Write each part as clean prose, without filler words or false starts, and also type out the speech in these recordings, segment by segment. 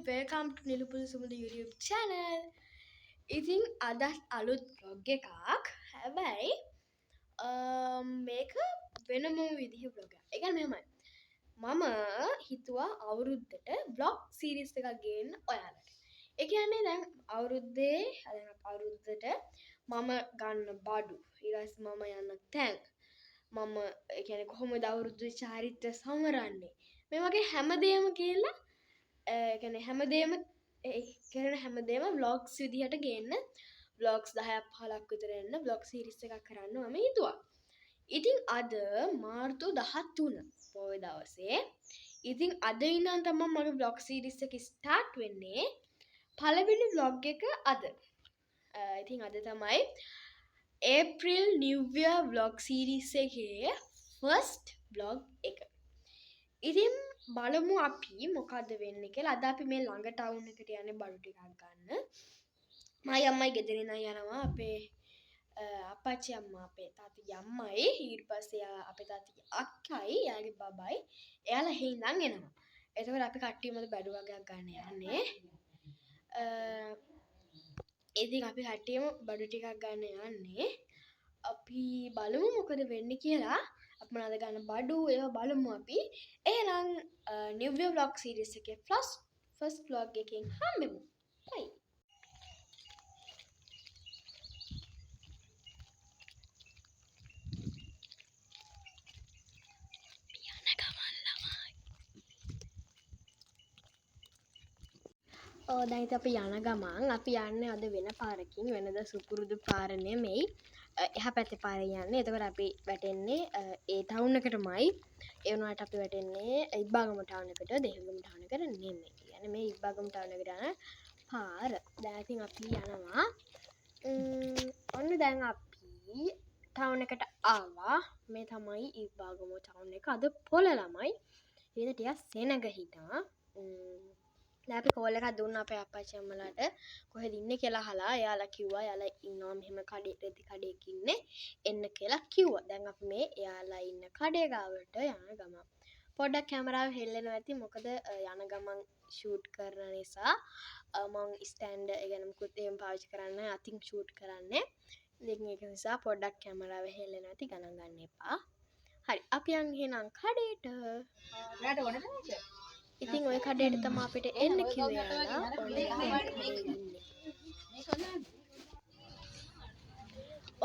welcome to Nilupul Sumudi YouTube channel. ඉතින් අදත් අලුත් vlog එකක්. හැබැයි මේක වෙනම විදිහේ vlog එකක්. ඒ කියන්නේ මෙහෙමයි. මම හිතුවා අවුරුද්දට vlog series එකක් ගේන්න ඔයාලට. ඒ කියන්නේ දැන් අවුරුද්දේ දැන් අවුරුද්දට මම ගන්න බඩු ඊට පස්සේ මම යන තැන් මම ඒ කියන්නේ කොහොමද අවුරුද්දේ චාරිත්‍ර සමරන්නේ මේ වගේ හැමදේම කියලා කියන්නේ හැමදේම කරන හැමදේම vlogs විදිහට ගේන්න vlogs 10ක් 15ක් විතර එන්න vlog series එකක් කරන්න මම හිතුවා. ඉතින් අද මාර්තු 13 පොය දවසේ ඉතින් අද ඉඳන් තමයි මගේ vlog series එක start වෙන්නේ. පළවෙනි vlog එක අද. ඉතින් අද තමයි April New Year vlog series එකේ first vlog එක. ඉතින් බලමු අපි මොකද්ද වෙන්නේ කියලා. අද අපි මේ ළඟ ටවුන් එකට යන්නේ බඩු ටිකක් ගන්න. මයි අම්මයි ගෙදර ඉඳන් යනවා අපේ අප්පච්චි අම්මා අපේ තාත්තගේ අම්මයි ඊට පස්සේ අපේ තාත්තගේ අක්කයි එයාගේ බබයි එයාලා එහෙ ඉඳන් එනවා. එතකොට අපි කට්ටියම බඩු වගේක් ගන්න යන්නේ. ඉතින් අපි කට්ටියම බඩු ටිකක් ගන්න යන්නේ. අපි බලමු මොකද වෙන්නේ කියලා. අපි මොනවද ගන්න බඩු ඒවා බලමු අපි. එහෙනම් New Year vlog series එකේ first vlog එකෙන් හම්බෙමු. bye. දැන් ඉතින් අපි යන ගමන් අපි යන්නේ අද වෙන පාරකින් වෙනද සුපුරුදු පාර නෙමෙයි එහා පැත්තේ පාරේ යන්නේ. එතකොට අපි වැටෙන්නේ ඒ ටවුන් එකටමයි. ඒ වුණාට අපි වැටෙන්නේ ඉබ්බාගම ටවුන් එකට දෙහිඟුම ටවුන් එකට නෙමෙයි. يعني මේ ඉබ්බාගම ටවුන් එකට යන පාර. දැන් ඉතින් අපි යනවා. ඔන්න දැන් අපි ටවුන් එකට ආවා. මේ තමයි ඉබ්බාගම ටවුන් එක. අද පොළ ළමයි. ඊට ටිකක් සෙනග හිටා. දැන් අපි කෝල් එකක් දුන්නා අපේ අප්පච්චි අම්මලාට කොහෙද ඉන්නේ කියලා අහලා. එයාලා කිව්වා එයාලා ඉන්නවා මෙහෙම කඩේ රෙදි කඩේක ඉන්නේ එන්න කියලා කිව්වා. දැන් අපි මේ එයාලා ඉන්න කඩේ ගාවට යන ගමන් පොඩ්ඩක් කැමරාව හෙල්ලෙනවා ඇති මොකද යන ගමන් ෂූට් කරන නිසා මම ස්ටෑන්ඩ් එක ගැන මුකුත් එහෙම පාවිච්චි කරන්නේ අතින් ෂූට් කරන්නේ. ඉතින් ඒක නිසා පොඩ්ඩක් කැමරාව හෙල්ලෙනවා ඇති ගණන් ගන්න එපා. හරි අපි යන් එහෙනම් කඩේට. නේද ඕනද නේද? ඉතින් ඔය කඩේට තමයි අපිට එන්න කිව්වේ යාලා.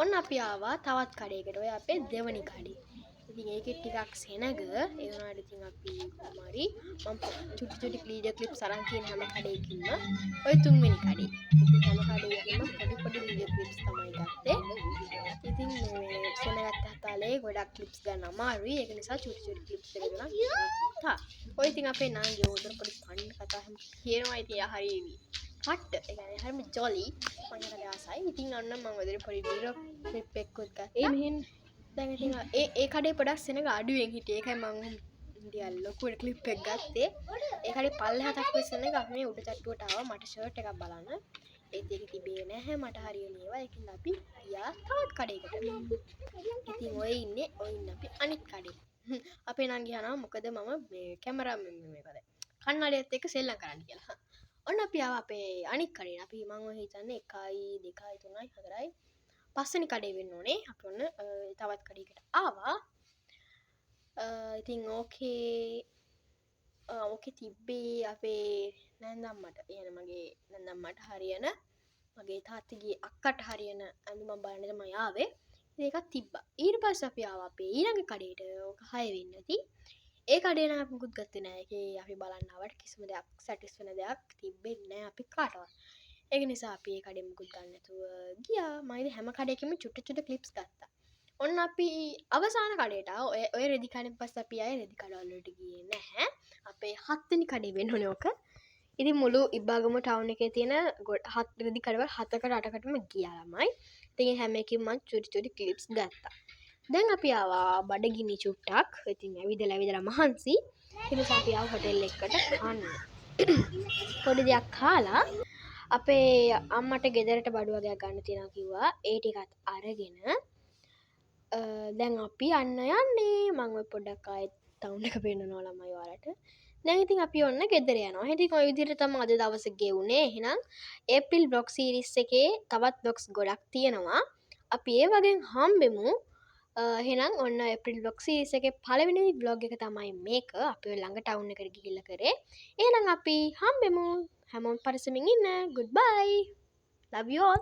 ඔන්න අපි ආවා තවත් කඩේකට. ඔය අපේ දෙවනි කඩේ. ඉතින් ඒකෙත් ටිකක් සෙනග. ඒ වුණාට ඉතින් අපි කොමාරි මම චුටි චුටි වීඩියෝ ක්ලිප්ස් අරන් තියෙන හැම කඩේකින්ම ඔය තුන්වෙනි කඩේ. ඉතින් හැම කඩේකින්ම පොඩි පොඩි වීඩියෝ ක්ලිප්ස් තමයි ගත්තේ. ඉතින් මේ සෙනගත් හතාලේ ගොඩක් ක්ලිප්ස් ගන්න අමාරුයි. ඒක නිසා චුටි චුටි ක්ලිප්ස් එක ගන්නවා. ඔය ඉතින් අපේ නාගේ උදේ පොඩි පණ්ඩ කතා හැම කියනවා. ඉතින් එයා හරි හට් ඒ කියන්නේ හරිම ජොලි මම හරි ආසයි. ඉතින් අන්න මම උදේ පොඩි වීඩියෝ ක්ලිප් එකකුත් ගත්තා. ඒ මෙහෙන් දැන් ඉතින් ඒ කඩේ පොඩක් සෙනග අඩුවෙන් හිටියේ. ඒකයි මම ඉන්දියා ලොකු ක්ලිප් එකක් ගත්තේ. ඒ කඩේ පල්ලෙහාටක් වෙ සෙනග අපි මේ උඩ තට්ටුවට ආවා මට ෂර්ට් එකක් බලන්න. ඒත් ඒක තිබේ නැහැ මට හරියන්නේ ඒවා. ඒකින් අපි ගියා තවත් කඩේකට. ඉතින් ඔය ඉන්නේ අපි අනිත් කඩේ. අපේ නංගි අහනවා මොකද මම මේ කැමරා මේකද කන්නඩියත් එක්ක සෙල්ලම් කරන්න කියලා. ඔන්න අපි ආවා අපේ අනිත් කඩේ. අපි මම හිතන්නේ 1 2 3 4යි පස්වෙනි කඩේ වෙන්න ඕනේ. අපි ඔන්න තවත් කඩේකට ආවා. ඉතින් ඕකේ තිබ්බේ අපේ නැන්දම්මට. يعني මගේ නැන්දම්මට හරියන මගේ තාත්තගේ අක්කට හරියන ඇඳුමක් බලන්න තමයි ආවේ. ඒකත් තිබ්බා. ඊට පස්සේ අපි ආවා අපේ ඊළඟ කඩේට. ඕක 6 වෙන්න ඇති. ඒ කඩේ නම් අපි මුකුත් ගත්තේ නැහැ. ඒකේ අපි බලන්න ආවට කිසිම දෙයක් සැටිස් වෙන දෙයක් තිබෙන්නේ නැහැ අපි කාටවත්. ඒක නිසා අපි ඒ කඩේ මුකුත් ගන්න නැතුව ගියා. මම ඉතින් හැම කඩේකම චුට්ට චුට්ට ක්ලිප්ස් ගත්තා. ඔන්න අපි අවසාන කඩේට ඔය රෙදි කඩෙන් පස්සේ අපි ආයේ රෙදි කඩවල වලට ගියේ නැහැ. අපේ 7 වෙනි කඩේ වෙන්න ඕනේ ඕක. ඉතින් මුළු ඉබ්බාගම ටවුන් එකේ තියෙන 7 රෙදි කඩවල 7කට 8කටම ගියා ළමයි. ඉතින් හැම එකකින්ම මම චුටි චුටි ක්ලිප්ස් ගත්තා. දැන් අපි ආවා බඩගිනි චුට්ටක්. ඉතින් ඇවිදලා මහන්සි. ඊට පස්සේ අපි ආව හොටෙල් එකකට කන්න. පොඩි දෙයක් කාලා අපේ අම්මට ගෙදරට බඩු වගේක් ගන්න තියෙනවා කිව්වා. ඒ ටිකත් අරගෙන දැන් අපි යන්න යන්නේ. මම ඔය පොඩ්ඩක් ආයෙත් ටවුන් එක පෙන්නනවා ළමයි ඔයාලට. දැන් ඉතින් අපි ඔන්න ගෙදර යනවා. ඉතින් ඔය විදිහට තමයි අද දවසේ ගෙවුනේ. එහෙනම් ඒප්‍රිල් බ්ලොග් සීරීස් එකේ තවත් බ්ලොග්ස් ගොඩක් තියෙනවා. අපි ඒ වගේ හම්බෙමු. එහෙනම් ඔන්න ඒප්‍රිල් බ්ලොග් සීරීස් එකේ පළවෙනි බ්ලොග් එක තමයි මේක. අපි ඔය ළඟ ටවුන් එකට ගිහිල්ලා කරේ. එහෙනම් අපි හම්බෙමු. හැමෝම පරිස්සමින් ඉන්න. goodbye. love you all.